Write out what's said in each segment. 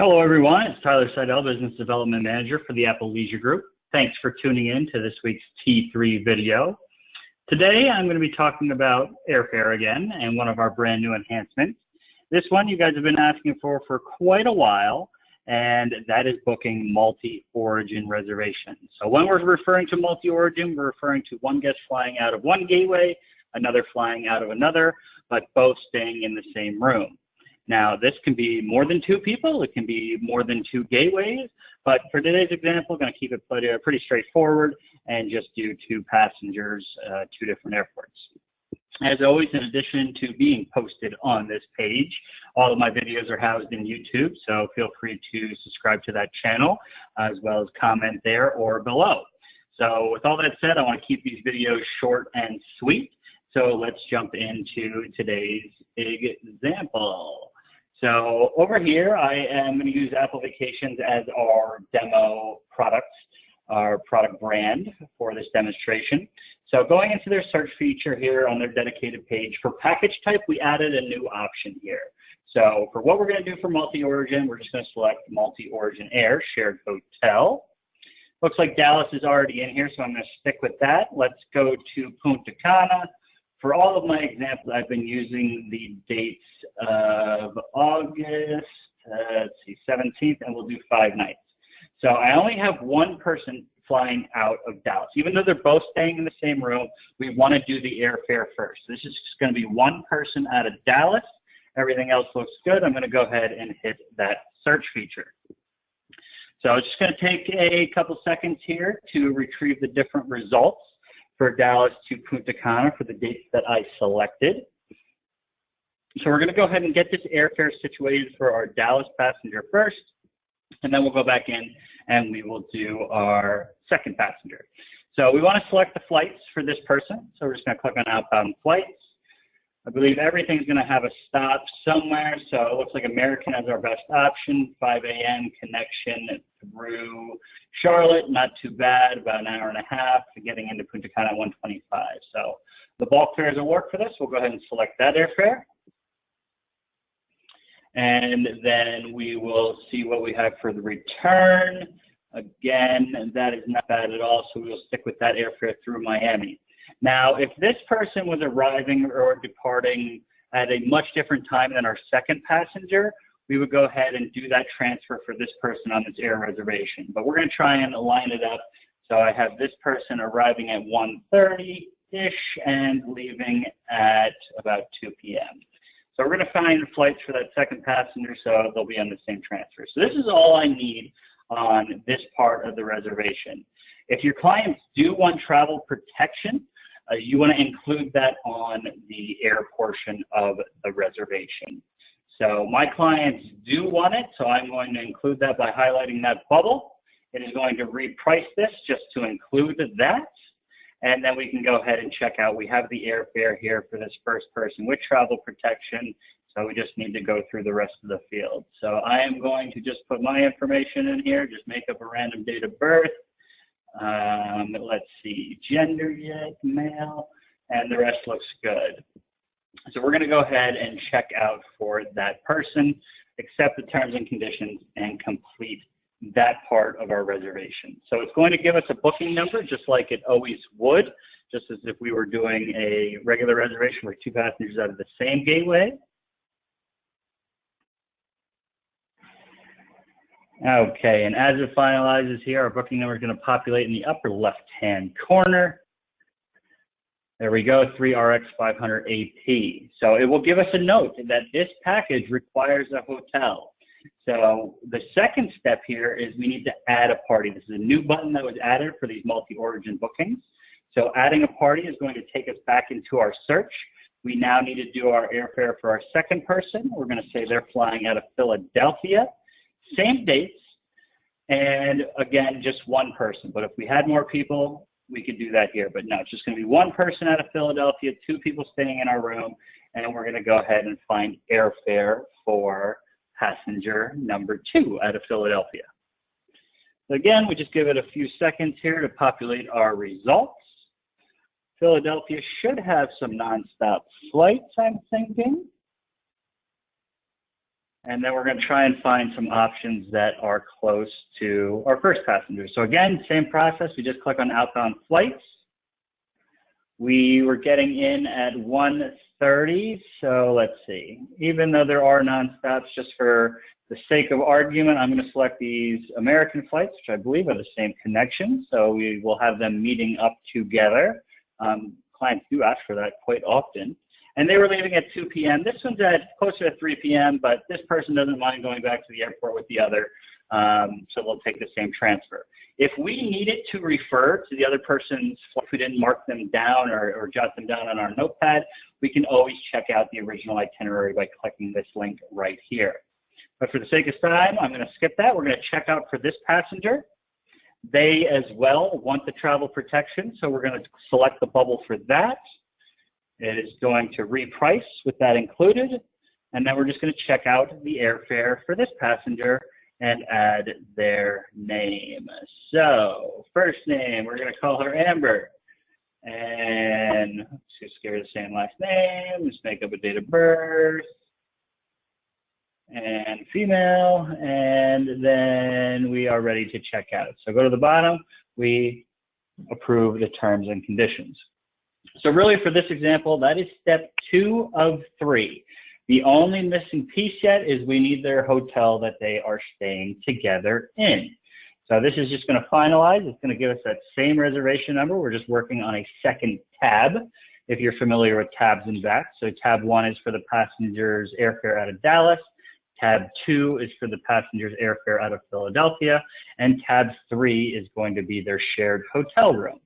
Hello, everyone. It's Tyler Seidel, Business Development Manager for the Apple Leisure Group. Thanks for tuning in to this week's T3 video. Today, I'm going to be talking about airfare again and one of our brand new enhancements. This one you guys have been asking for quite a while, and that is booking multi-origin reservations. So when we're referring to multi-origin, we're referring to one guest flying out of one gateway, another flying out of another, but both staying in the same room. Now, this can be more than two people, it can be more than two gateways, but for today's example, I'm going to keep it pretty straightforward and just do two passengers, two different airports. As always, in addition to being posted on this page, all of my videos are housed in YouTube, so feel free to subscribe to that channel, as well as comment there or below. So with all that said, I want to keep these videos short and sweet, so let's jump into today's example. So over here, I am going to use Apple Vacations as our demo product, our product brand for this demonstration. So going into their search feature here on their dedicated page, for package type, we added a new option here. So for what we're going to do for multi-origin, we're just going to select multi-origin air, shared hotel. Looks like Dallas is already in here, so I'm going to stick with that. Let's go to Punta Cana. For all of my examples, I've been using the dates of August, 17th, and we'll do 5 nights. So I only have one person flying out of Dallas. Even though they're both staying in the same room, we want to do the airfare first. This is just going to be one person out of Dallas. Everything else looks good. I'm going to go ahead and hit that search feature. So it's just going to take a couple seconds here to retrieve the different results for Dallas to Punta Cana for the dates that I selected. So we're going to go ahead and get this airfare situated for our Dallas passenger first, and then we'll go back in and we will do our second passenger. So we want to select the flights for this person. So we're just going to click on outbound flights. I believe everything's going to have a stop somewhere. So it looks like American is our best option. 5 a.m. connection through Charlotte, not too bad, about an hour and a half, getting into Punta Cana at 125. So the bulk fares will work for this. We'll go ahead and select that airfare. And then we will see what we have for the return. Again, that is not bad at all, so we will stick with that airfare through Miami. Now, if this person was arriving or departing at a much different time than our second passenger, we would go ahead and do that transfer for this person on this air reservation. But we're going to try and line it up. So I have this person arriving at 1:30-ish and leaving at about 2 p.m. So we're going to find flights for that second passenger, so they'll be on the same transfer. So this is all I need on this part of the reservation. If your clients do want travel protection, you want to include that on the air portion of the reservation. So my clients do want it, so I'm going to include that by highlighting that bubble. It is going to reprice this just to include that. And then we can go ahead and check out. We have the airfare here for this first person with travel protection. So we just need to go through the rest of the field. So I am going to just put my information in here, just make up a random date of birth. Let's see, gender yet, male, and the rest looks good. So we're going to go ahead and check out for that person, accept the terms and conditions, and complete that part of our reservation. So it's going to give us a booking number just like it always would, just as if we were doing a regular reservation with two passengers out of the same gateway. Okay, and as it finalizes here, our booking number is going to populate in the upper left-hand corner. There we go, 3RX500AP. So it will give us a note that this package requires a hotel. So the second step here is we need to add a party. This is a new button that was added for these multi-origin bookings. So adding a party is going to take us back into our search. We now need to do our airfare for our second person. We're going to say they're flying out of Philadelphia. Same dates, and again, just one person. But if we had more people, we could do that here. But no, it's just going to be one person out of Philadelphia, two people staying in our room, and we're going to go ahead and find airfare for passenger number 2 out of Philadelphia. So again, we just give it a few seconds here to populate our results. Philadelphia should have some nonstop flights, I'm thinking. And then we're going to try and find some options that are close to our first passenger. So again, same process. We just click on outbound flights. We were getting in at 1:30. So let's see. Even though there are nonstops, just for the sake of argument, I'm going to select these American flights, which I believe are the same connection. So we will have them meeting up together. Clients do ask for that quite often. And they were leaving at 2 p.m. This one's at closer to 3 p.m., but this person doesn't mind going back to the airport with the other, so we'll take the same transfer. If we needed to refer to the other person's flight, if we didn't mark them down or jot them down on our notepad, we can always check out the original itinerary by clicking this link right here. But for the sake of time, I'm going to skip that. We're going to check out for this passenger. They as well want the travel protection, so we're going to select the bubble for that. It is going to reprice with that included, and then we're just going to check out the airfare for this passenger and add their name. So first name, we're going to call her Amber, and let's just give her the same last name. Let's make up a date of birth and female, and then we are ready to check out. So go to the bottom, we approve the terms and conditions. So really for this example, that is step 2 of 3. The only missing piece yet is we need their hotel that they are staying together in. So this is just going to finalize. It's going to give us that same reservation number. We're just working on a second tab, if you're familiar with tabs and VATs. So tab 1 is for the passenger's airfare out of Dallas. Tab 2 is for the passenger's airfare out of Philadelphia. And tab 3 is going to be their shared hotel room.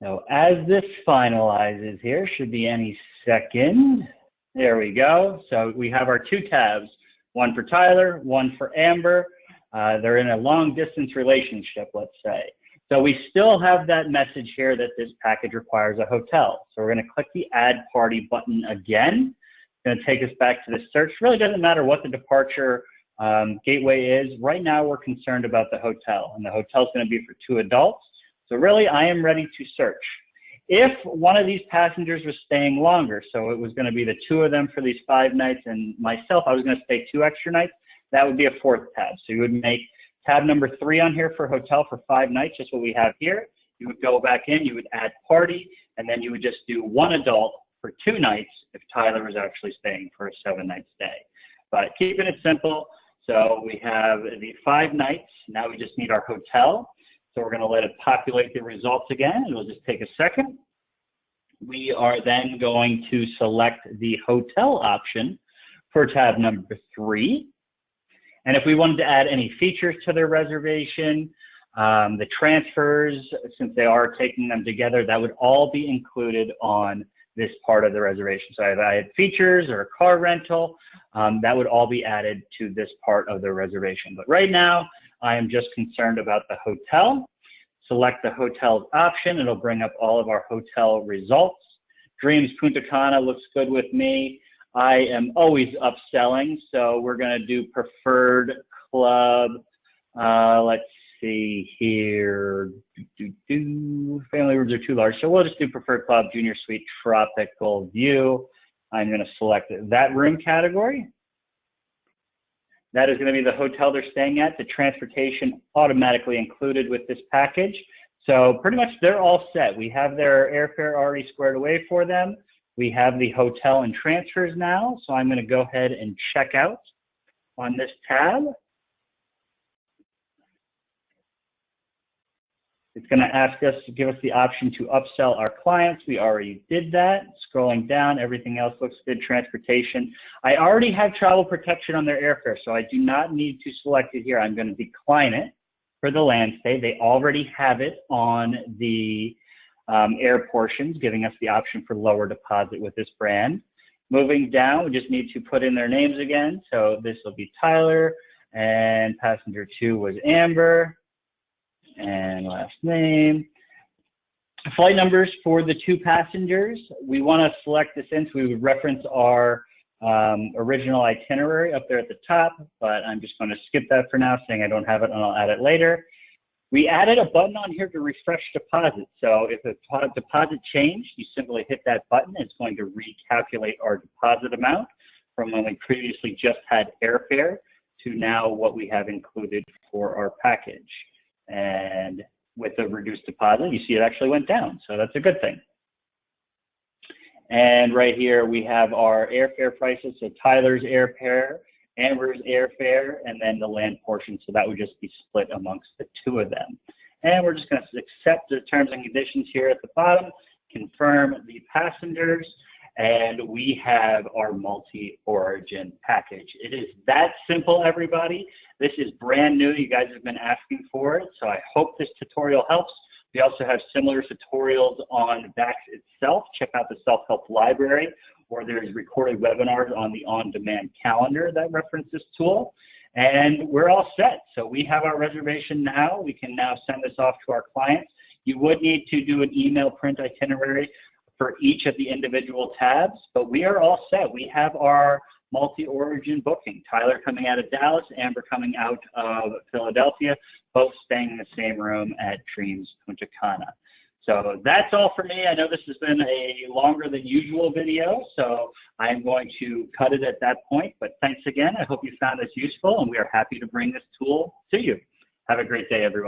So as this finalizes here, should be any second. There we go. So we have our 2 tabs, one for Tyler, one for Amber. They're in a long distance relationship, let's say. So we still have that message here that this package requires a hotel. So we're going to click the add party button again. It's going to take us back to the search. It really doesn't matter what the departure gateway is. Right now we're concerned about the hotel, and the hotel is going to be for 2 adults. So really, I am ready to search. If one of these passengers was staying longer, so it was going to be the 2 of them for these 5 nights and myself, I was going to stay 2 extra nights, that would be a 4th tab. So you would make tab number 3 on here for hotel for 5 nights, just what we have here. You would go back in, you would add party, and then you would just do 1 adult for 2 nights if Tyler was actually staying for a 7-night stay. But keeping it simple, so we have the 5 nights, now we just need our hotel. So we're going to let it populate the results again. It'll just take a second. We are then going to select the hotel option for tab number 3. And if we wanted to add any features to their reservation, the transfers, since they are taking them together, that would all be included on this part of the reservation. So if I had features or a car rental, that would all be added to this part of the reservation. But right now, I am just concerned about the hotel. Select the hotel option. It'll bring up all of our hotel results. Dreams Punta Cana looks good with me. I am always upselling, so we're going to do preferred club. Let's see here. Family rooms are too large, so we'll just do preferred club, junior suite, tropical view. I'm going to select that room category. That is going to be the hotel they're staying at, the transportation automatically included with this package. So pretty much they're all set. We have their airfare already squared away for them. We have the hotel and transfers now. So I'm going to go ahead and check out on this tab. It's going to ask us to give us the option to upsell our clients. We already did that. Scrolling down, everything else looks good. Transportation. I already have travel protection on their airfare, so I do not need to select it here. I'm going to decline it for the land stay. They already have it on the air portions, giving us the option for lower deposit with this brand. Moving down, we just need to put in their names again. So this will be Tyler, and passenger 2 was Amber. And last name. Flight numbers for the 2 passengers. We want to select this in, so we would reference our original itinerary up there at the top, but I'm just going to skip that for now, saying I don't have it and I'll add it later. We added a button on here to refresh deposit. So if a deposit changed, you simply hit that button. It's going to recalculate our deposit amount from when we previously just had airfare to now what we have included for our package. And with the reduced deposit, you see it actually went down. So that's a good thing. And right here, we have our airfare prices. So Tyler's airfare, Amber's airfare, and then the land portion. So that would just be split amongst the two of them. And we're just going to accept the terms and conditions here at the bottom, confirm the passengers, and we have our multi-origin package. It is that simple, everybody. This is brand new. You guys have been asking for it, so I hope this tutorial helps. We also have similar tutorials on VAX itself. Check out the self-help library, or there's recorded webinars on the on-demand calendar that reference this tool. And we're all set. So we have our reservation now. We can now send this off to our clients. You would need to do an email print itinerary for each of the individual tabs, but we are all set. We have our multi-origin booking. Tyler coming out of Dallas, Amber coming out of Philadelphia, both staying in the same room at Dreams Punta Cana. So that's all for me. I know this has been a longer than usual video, so I'm going to cut it at that point. But thanks again. I hope you found this useful, and we are happy to bring this tool to you. Have a great day, everyone.